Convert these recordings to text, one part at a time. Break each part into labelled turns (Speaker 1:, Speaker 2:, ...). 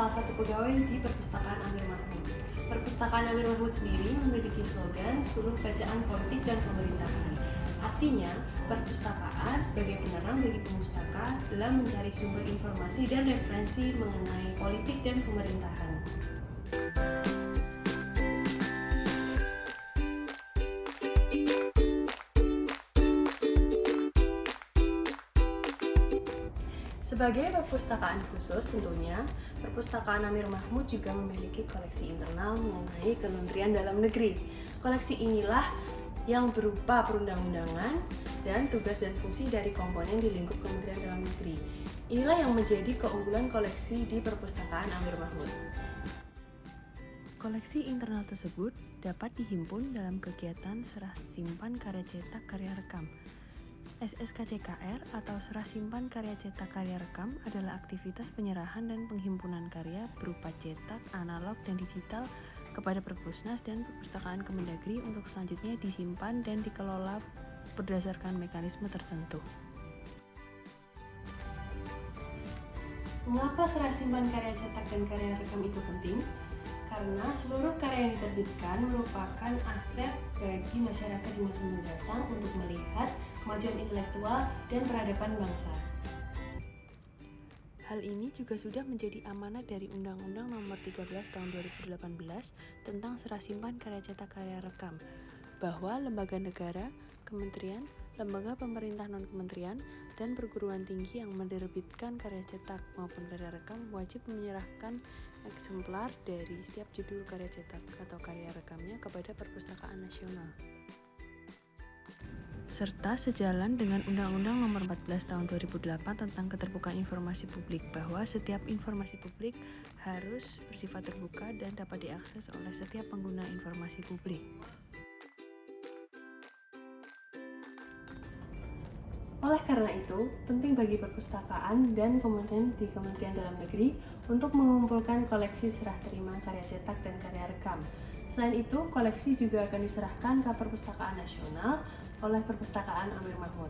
Speaker 1: salah satu pegawai di Perpustakaan Amir Mahmud. Perpustakaan Amir Mahmud sendiri memiliki slogan "Suluh Bacaan Politik dan Pemerintahan". Artinya, perpustakaan sebagai penerang bagi pemustaka dalam mencari sumber informasi dan referensi mengenai politik dan pemerintahan. Sebagai perpustakaan khusus tentunya, Perpustakaan Amir Mahmud juga memiliki koleksi internal mengenai Kementerian Dalam Negeri. Koleksi inilah yang berupa perundang-undangan dan tugas dan fungsi dari komponen di lingkup Kementerian Dalam Negeri. Inilah yang menjadi keunggulan koleksi di Perpustakaan Amir Mahmud. Koleksi internal tersebut dapat dihimpun dalam kegiatan serah simpan karya cetak karya rekam. SSKCKR atau Serah Simpan Karya Cetak Karya Rekam adalah aktivitas penyerahan dan penghimpunan karya berupa cetak, analog, dan digital kepada Perpusnas dan Perpustakaan Kemendagri untuk selanjutnya disimpan dan dikelola berdasarkan mekanisme tertentu. Mengapa serah simpan karya cetak dan karya rekam itu penting? Karena seluruh karya yang diterbitkan merupakan aset bagi masyarakat di masa mendatang untuk melihat kemajuan intelektual dan peradaban bangsa. Hal ini juga sudah menjadi amanat dari Undang-Undang Nomor 13 Tahun 2018 tentang Serah Simpan Karya Cetak Karya Rekam, bahwa lembaga negara, kementerian, lembaga pemerintah non-kementerian, dan perguruan tinggi yang menerbitkan karya cetak maupun karya rekam wajib menyerahkan eksemplar dari setiap judul karya cetak atau karya rekamnya kepada Perpustakaan Nasional. Serta sejalan dengan Undang-Undang Nomor 14 Tahun 2008 tentang Keterbukaan Informasi Publik, bahwa setiap informasi publik harus bersifat terbuka dan dapat diakses oleh setiap pengguna informasi publik. Oleh karena itu, penting bagi perpustakaan dan komponen di Kementerian Dalam Negeri untuk mengumpulkan koleksi serah terima karya cetak dan karya rekam. Selain itu, koleksi juga akan diserahkan ke Perpustakaan Nasional oleh Perpustakaan Amir Mahmud.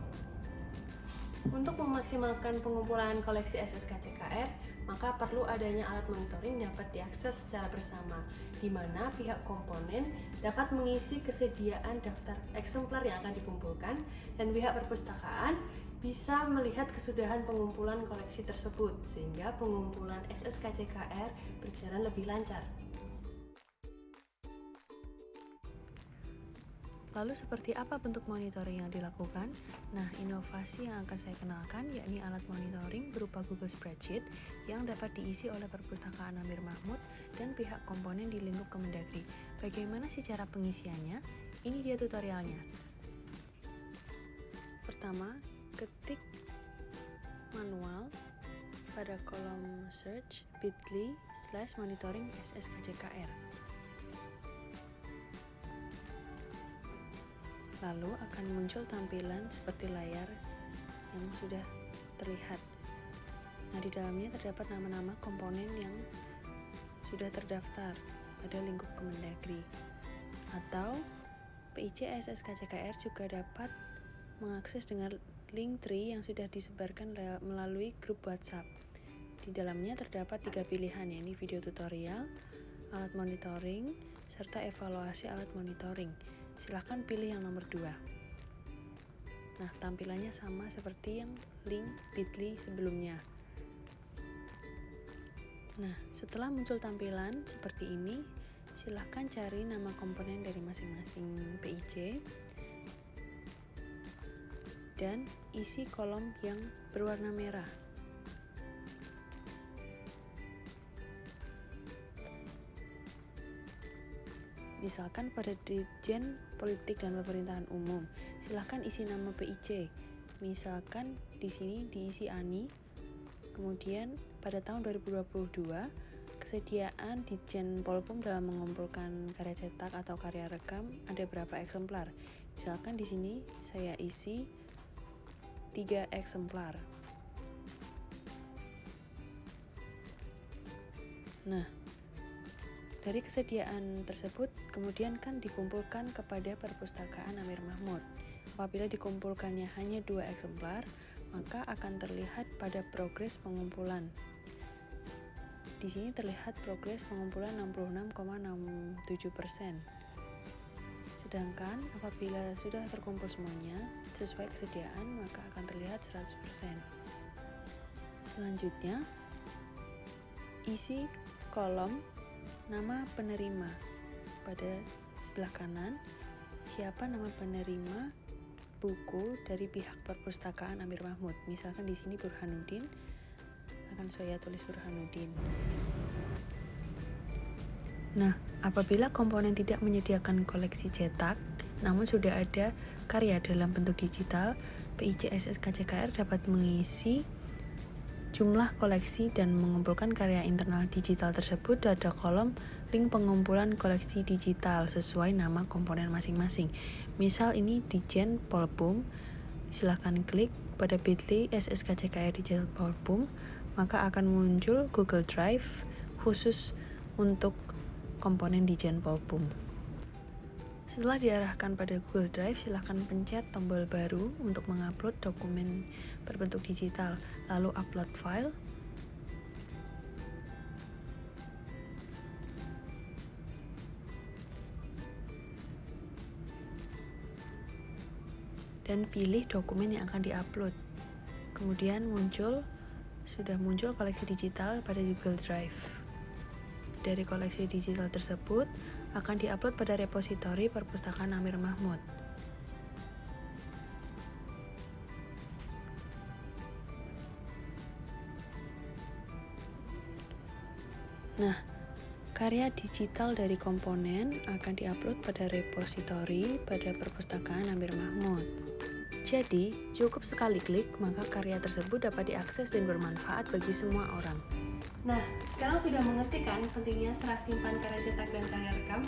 Speaker 1: Untuk memaksimalkan pengumpulan koleksi SSKCKR, maka perlu adanya alat monitoring yang dapat diakses secara bersama, di mana pihak komponen dapat mengisi kesediaan daftar eksemplar yang akan dikumpulkan, dan pihak perpustakaan bisa melihat kesudahan pengumpulan koleksi tersebut, sehingga pengumpulan SSKCKR berjalan lebih lancar. Lalu seperti apa bentuk monitoring yang dilakukan? Nah, inovasi yang akan saya kenalkan yakni alat monitoring berupa Google Spreadsheet yang dapat diisi oleh Perpustakaan Amir Mahmud dan pihak komponen di lingkup Kemendagri. Bagaimana sih cara pengisiannya? Ini dia tutorialnya. Pertama, ketik manual pada kolom search bit.ly/monitoring SSKCKR. Lalu akan muncul tampilan seperti layar yang sudah terlihat. Nah, di dalamnya terdapat nama-nama komponen yang sudah terdaftar pada lingkup Kemendagri. Atau PIC SSKCKR juga dapat mengakses dengan link tree yang sudah disebarkan melalui grup WhatsApp. Di dalamnya terdapat 3 pilihan, yakni video tutorial, alat monitoring, serta evaluasi alat monitoring. Silahkan pilih yang nomor 2. Nah, tampilannya sama seperti yang link bit.ly sebelumnya. Nah, setelah muncul tampilan seperti ini, silahkan cari nama komponen dari masing-masing PIC dan isi kolom yang berwarna merah. Misalkan pada Dirjen Politik dan Pemerintahan Umum, silahkan isi nama PIC. Misalkan di sini diisi Ani. Kemudian pada tahun 2022, kesediaan Ditjen Polpum dalam mengumpulkan karya cetak atau karya rekam ada berapa eksemplar? Misalkan di sini saya isi 3 eksemplar. Nah, dari kesediaan tersebut kemudian kan dikumpulkan kepada Perpustakaan Amir Mahmud. Apabila dikumpulkannya hanya 2 eksemplar, maka akan terlihat pada progres pengumpulan.
Speaker 2: Di sini terlihat progres pengumpulan 66,67%. Sedangkan apabila sudah terkumpul semuanya sesuai kesediaan, maka akan terlihat 100%. Selanjutnya, isi kolom nama penerima. Pada sebelah kanan, siapa nama penerima buku dari pihak perpustakaan Amir Mahmud. Misalkan di sini Burhanuddin, akan saya tulis Burhanuddin. Nah, apabila komponen tidak menyediakan koleksi cetak, namun sudah ada karya dalam bentuk digital, PIC SSKCKR dapat mengisi jumlah koleksi dan mengumpulkan karya internal digital tersebut pada kolom link pengumpulan koleksi digital sesuai nama komponen masing-masing. Misal ini Dijen Polbum, silahkan klik pada bit.ly SSKCKR Digital Polbum, maka akan muncul Google Drive khusus untuk komponen Dijen Polbum. Setelah diarahkan pada Google Drive, silahkan pencet tombol baru untuk mengupload dokumen berbentuk digital, lalu upload file. Dan pilih dokumen yang akan diupload. Kemudian sudah muncul koleksi digital pada Google Drive. Dari koleksi digital tersebut akan diupload pada repositori Perpustakaan Amir Mahmud. Nah, karya digital dari komponen akan diupload pada repositori pada Perpustakaan Amir Mahmud. Jadi, cukup sekali klik, maka karya tersebut dapat diakses dan bermanfaat bagi semua orang.
Speaker 1: Nah, sekarang sudah mengerti kan pentingnya serah simpan karya cetak dan karya rekam?